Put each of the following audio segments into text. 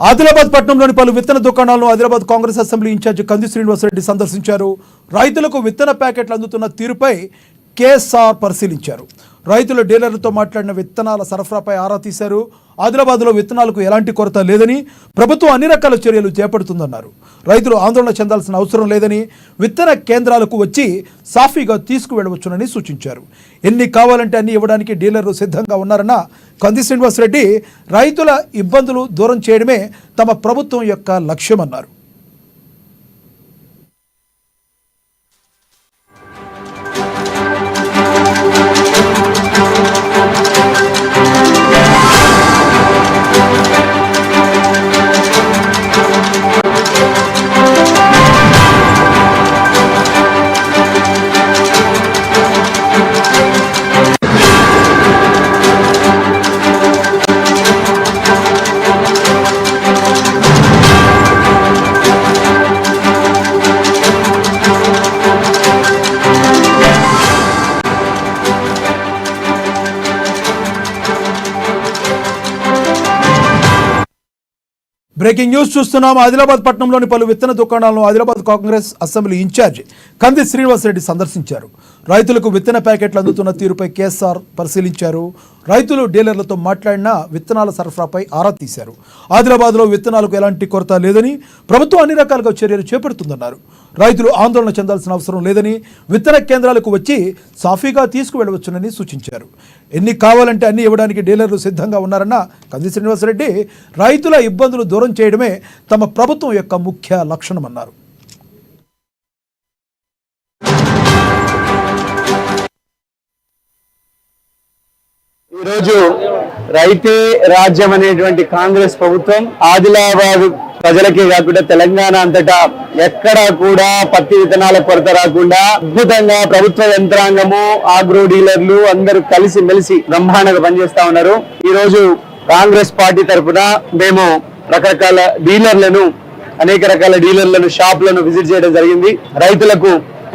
ఆదిలాబాద్ పట్టణంలోని పలు విత్తన దుకాణాలను ఆదిలాబాద్ కాంగ్రెస్ అసెంబ్లీ ఇన్ఛార్జి కంది శ్రీనివాసరెడ్డి సందర్శించారు. రైతులకు విత్తన ప్యాకెట్లు అందుతున్న తీరుపై కేఎస్ఆర్ పరిశీలించారు. రైతుల డీలర్లతో మాట్లాడిన విత్తనాల సరఫరాపై ఆరా తీశారు. ఆదిలాబాద్లో విత్తనాలకు ఎలాంటి కొరత లేదని, ప్రభుత్వం అన్ని రకాల చర్యలు చేపడుతుందన్నారు. రైతులు ఆందోళన చెందాల్సిన అవసరం లేదని, విత్తన కేంద్రాలకు వచ్చి సాఫీగా తీసుకువెళ్లవచ్చునని సూచించారు. ఎన్ని కావాలంటే అన్ని ఇవ్వడానికి డీలర్లు సిద్ధంగా ఉన్నారన్న కంది శ్రీనివాసరెడ్డి, రైతుల ఇబ్బందులు దూరం చేయడమే తమ ప్రభుత్వం యొక్క లక్ష్యమన్నారు. బ్రేకింగ్ న్యూస్ చూస్తున్నాం. ఆదిలాబాద్ పట్టణంలోని పలు విత్తన దుకాణాలను ఆదిలాబాద్ కాంగ్రెస్ అసెంబ్లీ ఇన్ఛార్జ్ కంది శ్రీనివాసరెడ్డి సందర్శించారు. రైతులకు విత్తన ప్యాకెట్లు అందుతున్న తీరుపై కేఎస్ఆర్ పరిశీలించారు. రైతులు డీలర్లతో మాట్లాడిన విత్తనాల సరఫరాపై ఆరా తీశారు. ఆదిలాబాద్లో విత్తనాలకు ఎలాంటి కొరత లేదని, ప్రభుత్వం అన్ని రకాలుగా చర్యలు చేపడుతుందన్నారు. రైతులు ఆందోళన చెందాల్సిన అవసరం లేదని, విత్తన కేంద్రాలకు వచ్చి సాఫీగా తీసుకువెళ్లవచ్చునని సూచించారు. ఎన్ని కావాలంటే అన్ని ఇవ్వడానికి డీలర్లు సిద్ధంగా ఉన్నారన్న కంది శ్రీనివాసరెడ్డి, రైతుల ఇబ్బందులు దూరం చేయడమే తమ ప్రభుత్వం యొక్క ముఖ్య లక్షణమన్నారు. ఈరోజు రైతే రాజ్యం అనేటువంటి కాంగ్రెస్ ప్రభుత్వం ఆదిలాబాద్ ప్రజలకే కాకుండా తెలంగాణ అంతటా ఎక్కడా కూడా పత్తి విత్తనాల కొరత రాకుండా అద్భుతంగా ప్రభుత్వ యంత్రాంగము, ఆగ్రో డీలర్లు అందరూ కలిసి మెలిసి బ్రహ్మాండంగా పనిచేస్తా ఉన్నారు. ఈ రోజు కాంగ్రెస్ పార్టీ తరఫున మేము రకరకాల డీలర్లను, అనేక రకాల డీలర్లను, షాపులను విజిట్ చేయడం జరిగింది. రైతులకు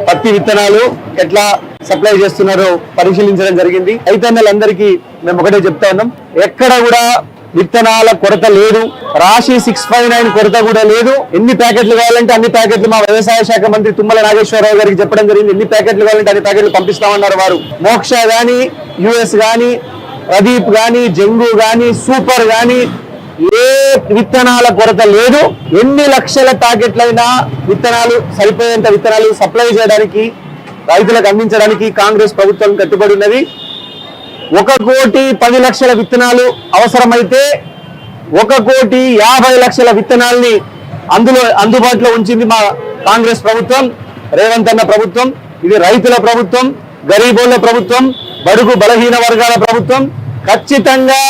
పత్తి విత్తనాలు ఎట్లా సప్లై చేస్తున్నారో పరిశీలించడం జరిగింది. రైతన్నలందరికీ మేము ఒకటే చెప్తా ఉన్నాం, ఎక్కడ కూడా విత్తనాల కొరత లేదు. రాశి 659 కొరత కూడా లేదు. ఎన్ని ప్యాకెట్లు కావాలంటే అన్ని ప్యాకెట్లు మా వ్యవసాయ శాఖ మంత్రి తుమ్మల నాగేశ్వరరావు గారికి చెప్పడం జరిగింది. ఎన్ని ప్యాకెట్లు కావాలంటే అన్ని ప్యాకెట్లు పంపిస్తామన్నారు వారు. మోక్ష గాని, యుఎస్ గాని, ప్రదీప్ గాని, జంగు గాని, సూపర్ గాని ఏ విత్తనాల కొరత లేదు. ఎన్ని లక్షల ప్యాకెట్లైనా విత్తనాలు, సరిపోయేంత విత్తనాలు సప్లై చేయడానికి, రైతులకు అందించడానికి కాంగ్రెస్ ప్రభుత్వం కట్టుబడి ఉన్నది. 1,10,00,000 విత్తనాలు అవసరమైతే 1,50,00,000 విత్తనాల్ని అందుబాటులో ఉంచింది మా కాంగ్రెస్ ప్రభుత్వం, రేవంత్ అన్న ప్రభుత్వం. ఇది రైతుల ప్రభుత్వం, గరీబోళ్ల ప్రభుత్వం, బడుగు బలహీన వర్గాల ప్రభుత్వం. ఖచ్చితంగా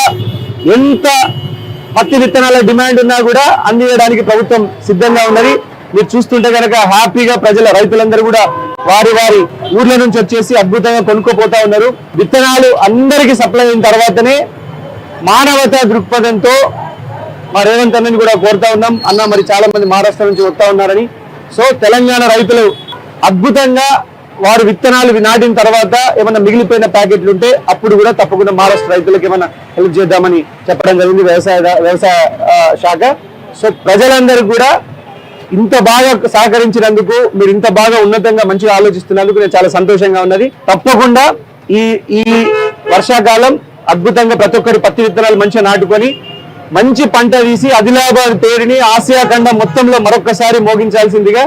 ఎంత పత్తి విత్తనాల డిమాండ్ ఉన్నా కూడా అందించడానికి ప్రభుత్వం సిద్ధంగా ఉన్నది. మీరు చూస్తుంటే కనుక హ్యాపీగా రైతులందరూ కూడా వారి వారి ఊర్ల నుంచి వచ్చేసి అద్భుతంగా కొనుక్కోపోతా ఉన్నారు. విత్తనాలు అందరికీ సప్లై అయిన తర్వాతనే మానవతా దృక్పథంతో మా రేవంత్ అన్నని కూడా కోరుతా ఉన్నాం. అన్న మరి చాలా మంది మహారాష్ట్ర నుంచి వస్తా ఉన్నారని. సో తెలంగాణ రైతులు అద్భుతంగా వారు విత్తనాలు నాటిన తర్వాత ఏమైనా మిగిలిపోయిన ప్యాకెట్లు ఉంటే అప్పుడు కూడా తప్పకుండా మహారాష్ట్ర రైతులకు ఏమైనా హెల్ప్ చేద్దామని చెప్పడం జరిగింది వ్యవసాయ శాఖ. సో ప్రజలందరూ కూడా ఇంత బాగా సహకరించినందుకు, మీరు ఇంత బాగా ఉన్నతంగా మంచిగా ఆలోచిస్తున్నందుకు నేను చాలా సంతోషంగా ఉన్నది. తప్పకుండా ఈ వర్షాకాలం అద్భుతంగా ప్రతి ఒక్కరు పత్తి విత్తనాలు మంచిగా నాటుకొని మంచి పంట తీసి ఆదిలాబాద్ పేరుని ఆసియా ఖండం మొత్తంలో మరొకసారి మోగించాల్సిందిగా